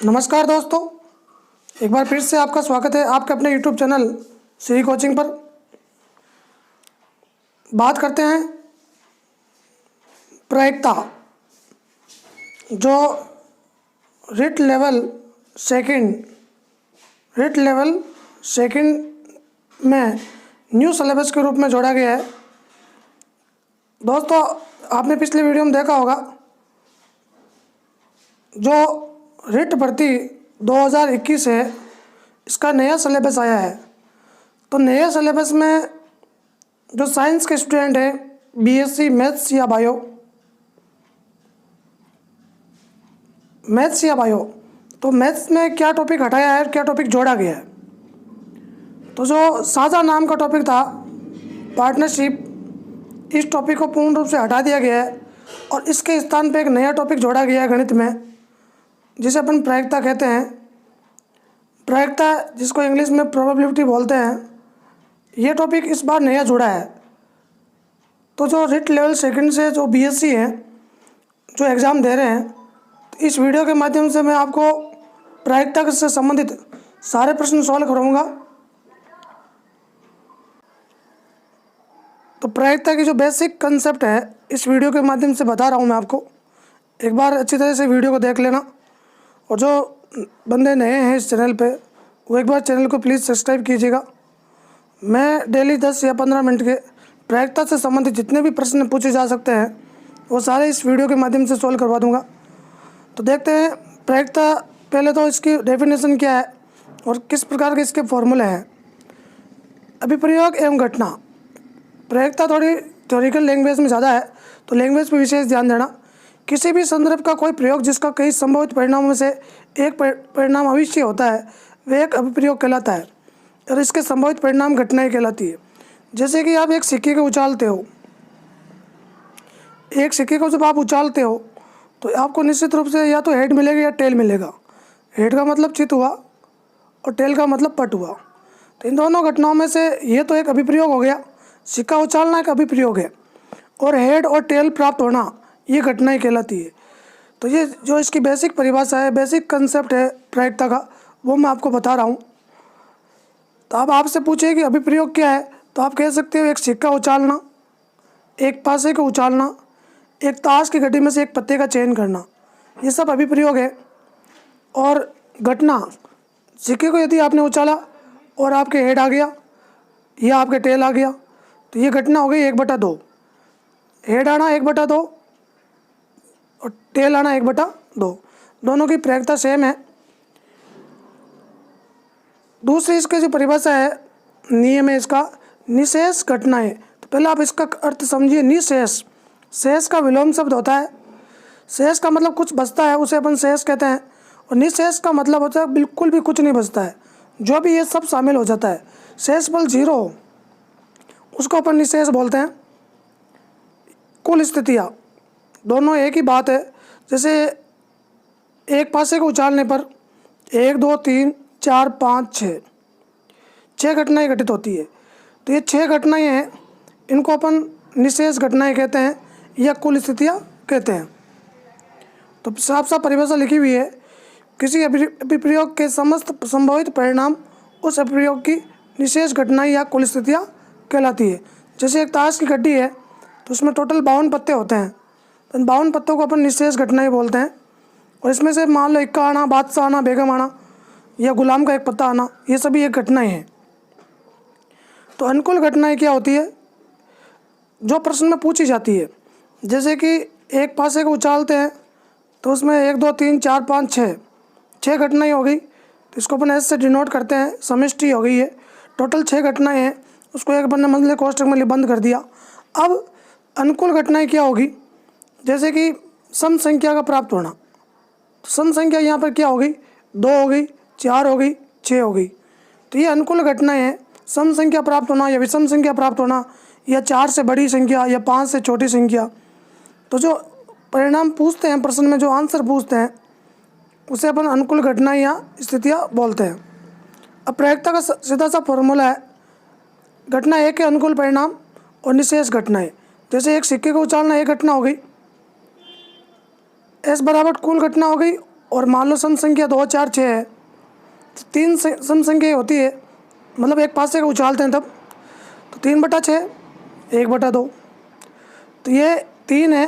नमस्कार दोस्तों, एक बार फिर से आपका स्वागत है आपके अपने YouTube चैनल श्री कोचिंग पर। बात करते हैं प्रायिकता, जो रिट लेवल सेकंड में न्यू सिलेबस के रूप में जोड़ा गया है। दोस्तों, आपने पिछले वीडियो में देखा होगा, जो रिट भर्ती 2021 है, इसका नया सिलेबस आया है। तो नए सिलेबस में जो साइंस के स्टूडेंट हैं, बीएससी मैथ्स या बायो, तो मैथ्स में क्या टॉपिक हटाया है और क्या टॉपिक जोड़ा गया है। तो जो साझा नाम का टॉपिक था पार्टनरशिप, इस टॉपिक को पूर्ण रूप से हटा दिया गया है और इसके स्थान पे एक नया टॉपिक जोड़ा गया है गणित में, जिसे अपन प्रायिकता कहते हैं। प्रायिकता, जिसको इंग्लिश में प्रोबेबिलिटी बोलते हैं, ये टॉपिक इस बार नया जुड़ा है। तो जो रिट लेवल सेकंड से जो बीएससी हैं, जो एग्ज़ाम दे रहे हैं, तो इस वीडियो के माध्यम से मैं आपको प्रायिकता से संबंधित सारे प्रश्न सॉल्व करूँगा। तो प्रायिकता की जो बेसिक कंसेप्ट है, इस वीडियो के माध्यम से बता रहा हूँ मैं आपको। एक बार अच्छी तरह से वीडियो को देख लेना, और जो बंदे नए हैं इस चैनल पे, वो एक बार चैनल को प्लीज़ सब्सक्राइब कीजिएगा। मैं डेली 10 या 15 मिनट के प्रायिकता से संबंधित जितने भी प्रश्न पूछे जा सकते हैं, वो सारे इस वीडियो के माध्यम से सॉल्व करवा दूंगा। तो देखते हैं प्रायिकता। पहले तो इसकी डेफिनेशन क्या है और किस प्रकार के इसके फॉर्मूले हैं। अभिप्रयोग एवं घटना। प्रायिकता थोड़ी थ्योरिकल लैंग्वेज में ज़्यादा है, तो लैंग्वेज पर विशेष ध्यान देना। किसी भी संदर्भ का कोई प्रयोग जिसका कई संभावित परिणामों में से एक परिणाम अवश्य होता है, वह एक अभिप्रयोग कहलाता है, और इसके संभावित परिणाम घटनाएं कहलाती है। जैसे कि आप एक सिक्के को उछालते हो, एक सिक्के को जब आप उछालते हो तो आपको निश्चित रूप से या तो हेड मिलेगा या टेल मिलेगा। हेड का मतलब चित हुआ और टेल का मतलब पट हुआ। तो इन दोनों घटनाओं में से ये तो एक अभिप्रयोग हो गया। सिक्का उछालना एक अभिप्रयोग है, और हेड और टेल प्राप्त होना ये घटनाएं कहलाती है। तो ये जो इसकी बेसिक परिभाषा है, बेसिक कंसेप्ट है प्रायिकता का, वो मैं आपको बता रहा हूँ। तो अब आपसे पूछे कि अभिप्रयोग क्या है, तो आप कह सकते हो एक सिक्का उछालना, एक पासे को उछालना, एक ताश की गड्डी में से एक पत्ते का चयन करना, ये सब अभिप्रयोग है। और घटना, सिक्के को यदि आपने उछाला और आपके हेड आ गया या आपके टेल आ गया, तो ये घटना हो गई 1/2। हेड आना 1/2 और टेल आना 1/2, दोनों की प्रायिकता सेम है। दूसरी इसकी जो परिभाषा है, नियम है इसका, निशेष घटनाएं। तो पहले आप इसका अर्थ समझिए। निशेष, शेष का विलोम शब्द होता है। शेष का मतलब कुछ बचता है, उसे अपन शेष कहते हैं, और निशेष का मतलब होता है बिल्कुल भी कुछ नहीं बचता है, जो भी ये सब शामिल हो जाता है। शेष बल 0 हो, उसको अपन निशेष बोलते हैं। कुल स्थितियाँ, दोनों एक ही बात है। जैसे एक पासे को उछालने पर 1 2 3 4 5 6 घटनाएं घटित होती है। तो ये 6 घटनाएं हैं, इनको अपन निशेष घटनाएं कहते हैं या कुल स्थितियाँ कहते हैं। तो साफ साफ परिभाषा लिखी हुई है, किसी अभिप्रयोग के समस्त संभावित परिणाम उस अभिप्रयोग की निशेष घटनाएं या कुल स्थितियाँ कहलाती है। जैसे एक ताश की गड्डी है, तो उसमें टोटल 52 पत्ते होते हैं, तो इन 52 पत्तों को अपन निशेष घटनाएं बोलते हैं। और इसमें से मान लो इक्का आना, बादशाह आना, बेगम आना या गुलाम का एक पत्ता आना, ये सभी एक घटनाएं हैं। तो अनुकूल घटनाएं क्या होती है, जो प्रश्न में पूछी जाती है। जैसे कि एक पासे को उछालते हैं, तो उसमें 1 2 3 4 5 6 घटनाएं हो गई, तो इसको अपन एस से डिनोट करते हैं, समष्टि हो गई है। टोटल 6 घटनाएं हैं, उसको एक अपन ने मंझले कोष्ठक में बंद कर दिया। अब अनुकूल घटनाएं क्या होगी, जैसे कि सम संख्या का प्राप्त होना। तो सम संख्या यहाँ पर क्या हो गई, 2 हो गई, 4 हो गई, 6 हो गई। तो ये अनुकूल घटनाएं हैं। सम संख्या प्राप्त होना या विषम संख्या प्राप्त होना, या 4 से बड़ी संख्या या 5 से छोटी संख्या। तो जो परिणाम पूछते हैं प्रश्न में, जो आंसर पूछते हैं, उसे अपन अनुकूल घटनाएं या स्थितियाँ बोलते हैं। अब प्रायिकता का सीधा सा फॉर्मूला है, घटना एक के अनुकूल परिणाम और निशेष घटनाएं। जैसे एक सिक्के को उछालना एक घटना हो गई, एस बराबर कुल घटना हो गई और मान लो सम संख्या 2 4 6 है, तो 3 सम संख्या होती है, मतलब एक पासे को उछालते हैं तब, तो 3/6 1/2। तो ये 3 है,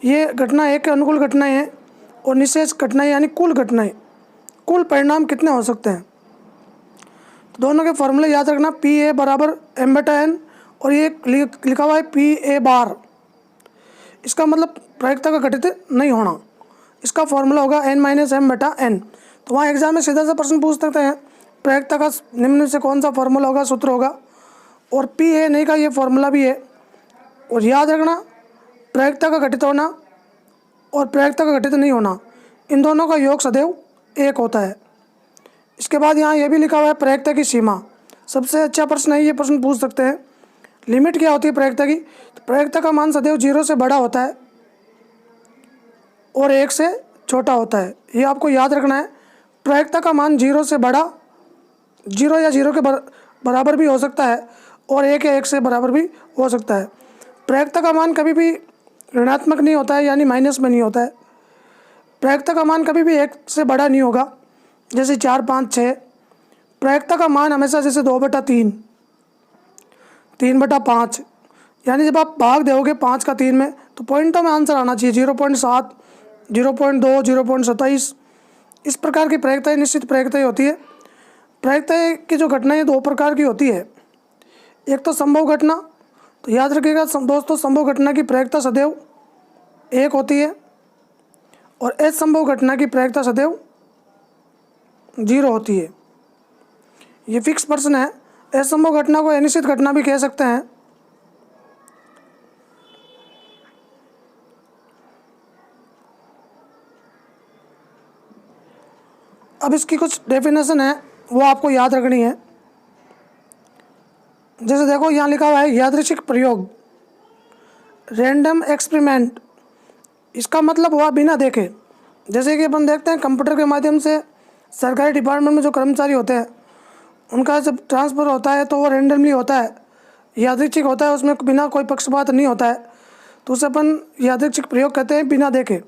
ये घटना एक के अनुकूल घटनाएं हैं, और निशेष घटनाएं यानी कुल घटनाएं, कुल परिणाम कितने हो सकते हैं। तो दोनों के फॉर्मूले याद रखना, PA बराबर m/n, और ये लिखा हुआ है PA बार। इसका मतलब प्रायिकता का घटित नहीं होना, इसका फॉर्मूला होगा n-m/n। तो वहाँ एग्जाम में सीधा सा प्रश्न पूछ सकते हैं, प्रायिकता का निम्न से कौन सा फॉर्मूला होगा, सूत्र होगा, और PA नहीं का ये फॉर्मूला भी है। और याद रखना, प्रायिकता का घटित होना और प्रायिकता का घटित नहीं होना, इन दोनों का योग सदैव 1 होता है। इसके बाद यहाँ ये भी लिखा हुआ है प्रायिकता की सीमा। सबसे अच्छा प्रश्न है, ये प्रश्न पूछ सकते हैं, लिमिट क्या होती है प्रायिकता की। तो प्रायिकता का मान सदैव 0 से बड़ा होता है और 1 से छोटा होता है, ये आपको याद रखना है। प्रायिकता का मान 0 से बड़ा, 0 या 0 के बराबर भी हो सकता है, और 1 या 1 से बराबर भी हो सकता है। प्रायिकता का मान कभी भी ऋणात्मक नहीं होता है, यानी माइनस में नहीं होता है। प्रायिकता का मान कभी भी 1 से बड़ा नहीं होगा, जैसे 4 5 6। प्रायिकता का मान हमेशा जैसे 2/3, 3/5, यानी जब आप भाग दोगे 5 का 3 में, तो पॉइंटों में आंसर आना चाहिए, 0.7, 0.2, 0.27। इस प्रकार की प्रायिकताएँ निश्चित प्रायिकताएँ होती है। प्रायिकताएँ की जो घटनाएँ 2 प्रकार की होती है, एक तो संभव घटना। तो याद रखिएगा दोस्तों, संभव घटना की प्रायिकता सदैव 1 होती है, और असंभव घटना की प्रायिकता सदैव 0 होती है। ये फिक्स प्रश्न है। असंभव घटना को अनिश्चित घटना भी कह सकते हैं। अब इसकी कुछ डेफिनेशन है, वो आपको याद रखनी है। जैसे देखो यहाँ लिखा हुआ है यादृच्छिक प्रयोग, रैंडम एक्सपेरिमेंट। इसका मतलब हुआ बिना देखे। जैसे कि अपन देखते हैं कंप्यूटर के माध्यम से सरकारी डिपार्टमेंट में जो कर्मचारी होते हैं, उनका जब ट्रांसफ़र होता है तो वो रैंडमली होता है, यादृच्छिक होता है, उसमें बिना कोई पक्षपात नहीं होता है। तो उसे अपन यादृच्छिक प्रयोग कहते हैं, बिना देखे।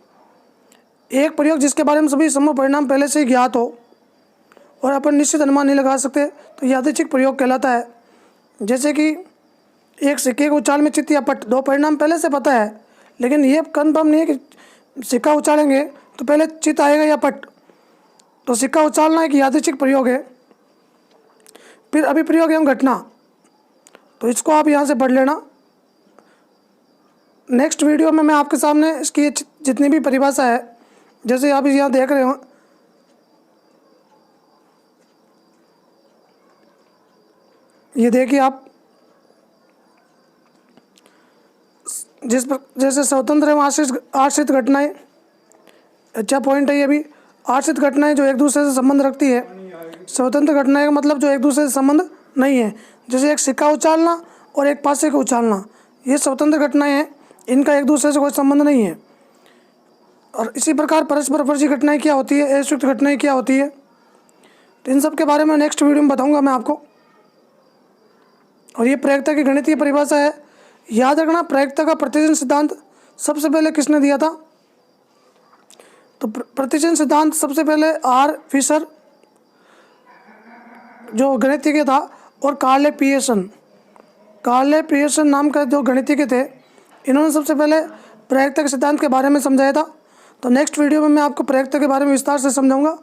एक प्रयोग जिसके बारे में सभी संभव परिणाम पहले से ही ज्ञात हो और अपन निश्चित अनुमान नहीं लगा सकते, तो यादृच्छिक प्रयोग कहलाता है। जैसे कि एक सिक्के के उछाल में चित्त या पट, 2 परिणाम पहले से पता है, लेकिन ये कन्फर्म नहीं है कि सिक्का उछालेंगे तो पहले चित्त आएगा या पट। तो सिक्का उछालना एक यादृच्छिक प्रयोग है। फिर अभिप्रयोग एवं घटना, तो इसको आप यहाँ से पढ़ लेना। नेक्स्ट वीडियो में मैं आपके सामने इसकी जितनी भी परिभाषा है, जैसे आप यहाँ देख रहे हो, ये देखिए आप, जैसे स्वतंत्र एवं आश्रित घटनाएं, अच्छा पॉइंट है ये भी। आश्रित घटनाएं जो एक दूसरे से संबंध रखती है, स्वतंत्र घटनाएं का मतलब जो एक दूसरे से संबंध नहीं है। जैसे एक सिक्का उछालना और एक पासे को उछालना, ये स्वतंत्र घटनाएं हैं, इनका एक दूसरे से कोई संबंध नहीं है। और इसी प्रकार परस्पर फर्जी घटनाएं क्या होती है, असंयुक्त घटनाएं क्या होती है, तो इन सब के बारे में नेक्स्ट वीडियो में बताऊंगा मैं आपको। और ये प्रायिकता की गणितीय परिभाषा है। याद रखना, प्रायिकता का प्रतिजन सिद्धांत सबसे पहले किसने दिया था। तो प्रतिजन सिद्धांत सबसे पहले R. फिशर जो गणितज्ञ था, और कार्ले पियर्सन नाम का जो गणितज्ञ थे, इन्होंने सबसे पहले प्रायिकता के सिद्धांत के बारे में समझाया था। तो नेक्स्ट वीडियो में मैं आपको प्रायिकता के बारे में विस्तार से समझाऊंगा।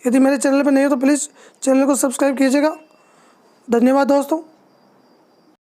यदि मेरे चैनल पर नहीं हो तो प्लीज़ चैनल को सब्सक्राइब कीजिएगा। धन्यवाद दोस्तों।